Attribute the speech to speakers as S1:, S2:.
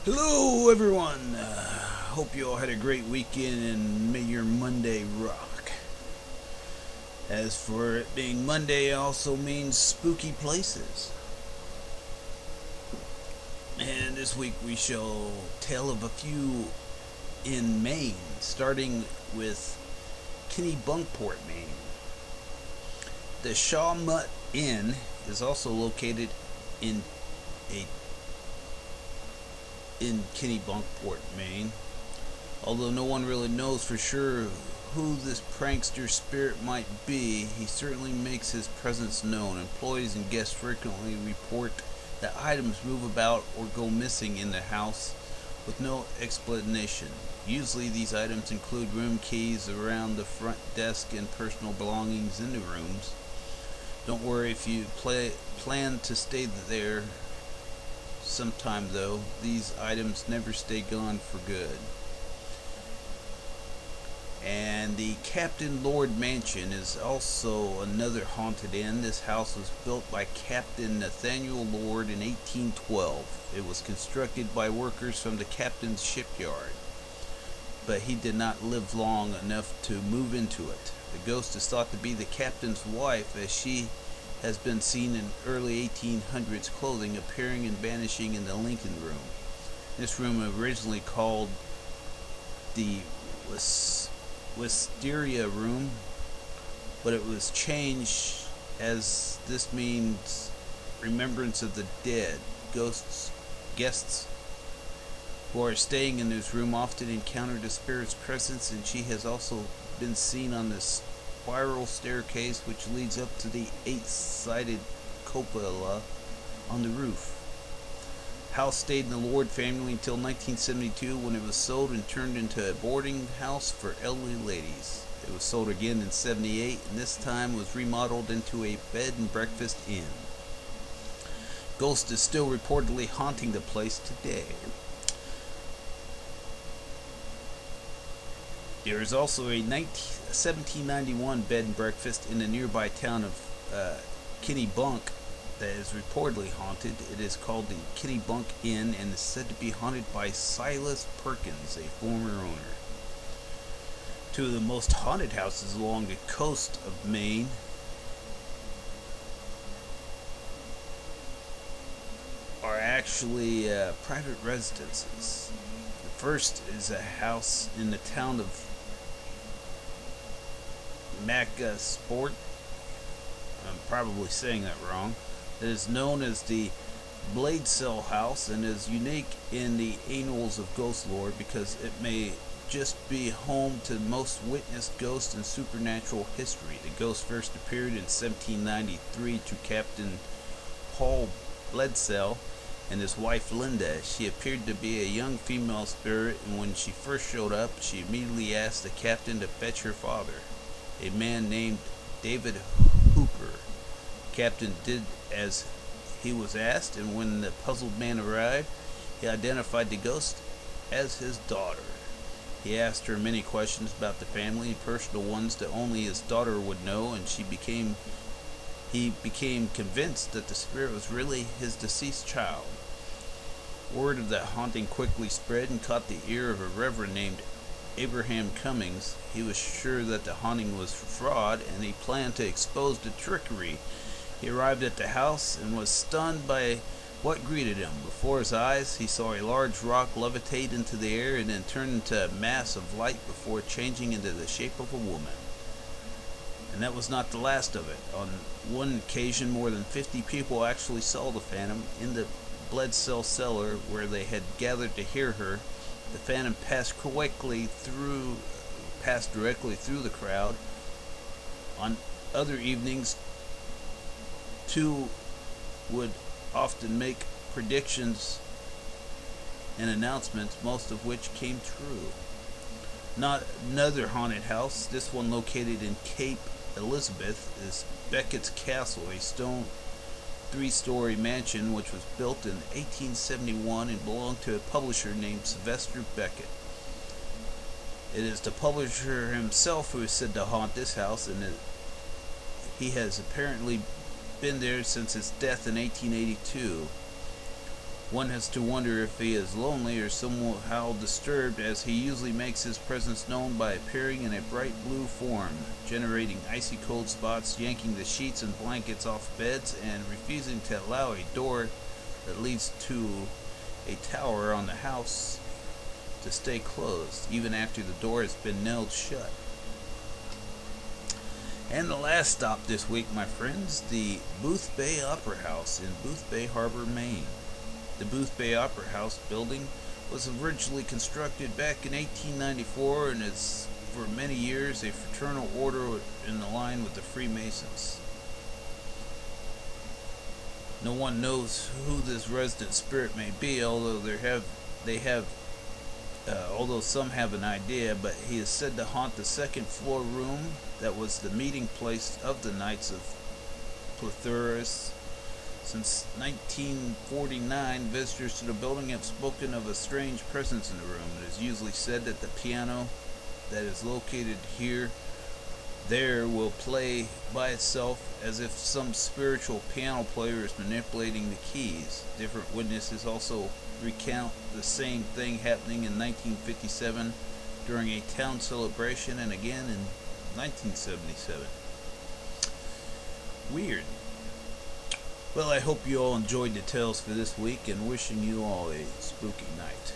S1: Hello, everyone. Hope you all had a great weekend and may your Monday rock. As for it being Monday, also means spooky places. And this week we shall tell of a few in Maine, starting with Kennebunkport, Maine. The Shawmut Inn is also located in Kennebunkport, Maine. Although no one really knows for sure who this prankster spirit might be, he certainly makes his presence known. Employees and guests frequently report that items move about or go missing in the house with no explanation. Usually these items include room keys around the front desk and personal belongings in the rooms. Don't worry if you plan to stay there sometime, though. These items never stay gone for good. And the Captain Lord Mansion is also another haunted inn. This house was built by Captain Nathaniel Lord in 1812. It was constructed by workers from the captain's shipyard, but he did not live long enough to move into it. The ghost is thought to be the captain's wife, as she has been seen in early 1800s clothing appearing and vanishing in the Lincoln Room. This room, originally called the Wisteria Room, but it was changed as this means remembrance of the dead. Guests who are staying in this room often encounter the spirit's presence, and she has also been seen on this spiral staircase which leads up to the 8-sided cupola on the roof. House stayed in the Lord family until 1972, when it was sold and turned into a boarding house for elderly ladies. It was sold again in 78, and this time was remodeled into a bed and breakfast inn. Ghost is still reportedly haunting the place today. There is also a 1791 bed and breakfast in the nearby town of Kennebunk that is reportedly haunted. It is called the Kennebunk Inn and is said to be haunted by Silas Perkins, a former owner. Two of the most haunted houses along the coast of Maine are actually private residences. The first is a house in the town of Sport. I'm probably saying that wrong. It is known as the Bladesell House and is unique in the annals of Ghost lore because it may just be home to the most witnessed ghost in supernatural history. The ghost first appeared in 1793 to Captain Paul Bladesell and his wife Linda. She appeared to be a young female spirit, and when she first showed up, she immediately asked the captain to fetch her father, a man named David Hooper. The captain did as he was asked, and when the puzzled man arrived, he identified the ghost as his daughter. He asked her many questions about the family, personal ones that only his daughter would know, and he became convinced that the spirit was really his deceased child. Word of that haunting quickly spread and caught the ear of a reverend named Abraham Cummings. He was sure that the haunting was fraud, and he planned to expose the trickery. He arrived at the house and was stunned by what greeted him. Before his eyes, he saw a large rock levitate into the air and then turn into a mass of light before changing into the shape of a woman. And that was not the last of it. On one occasion, more than 50 people actually saw the phantom in the Bladesell cellar where they had gathered to hear her. The phantom passed directly through the crowd. On other evenings, two would often make predictions and announcements, most of which came true. Not another haunted house, this one located in Cape Elizabeth, is Beckett's Castle, a stone 3-story mansion which was built in 1871 and belonged to a publisher named Sylvester Beckett. It is the publisher himself who is said to haunt this house, and he has apparently been there since his death in 1882. One has to wonder if he is lonely or somehow disturbed, as he usually makes his presence known by appearing in a bright blue form, generating icy cold spots, yanking the sheets and blankets off beds, and refusing to allow a door that leads to a tower on the house to stay closed, even after the door has been nailed shut. And the last stop this week, my friends, the Booth Bay Opera House in Booth Bay Harbor, Maine. The Booth Bay Opera House building was originally constructed back in 1894 and is for many years a fraternal order in the line with the Freemasons. No one knows who this resident spirit may be, although although some have an idea, but he is said to haunt the second floor room that was the meeting place of the Knights of Plethurus. Since 1949, visitors to the building have spoken of a strange presence in the room. It is usually said that the piano that is located there will play by itself, as if some spiritual piano player is manipulating the keys. Different witnesses also recount the same thing happening in 1957 during a town celebration, and again in 1977. Weird. Well, I hope you all enjoyed the tales for this week, and wishing you all a spooky night.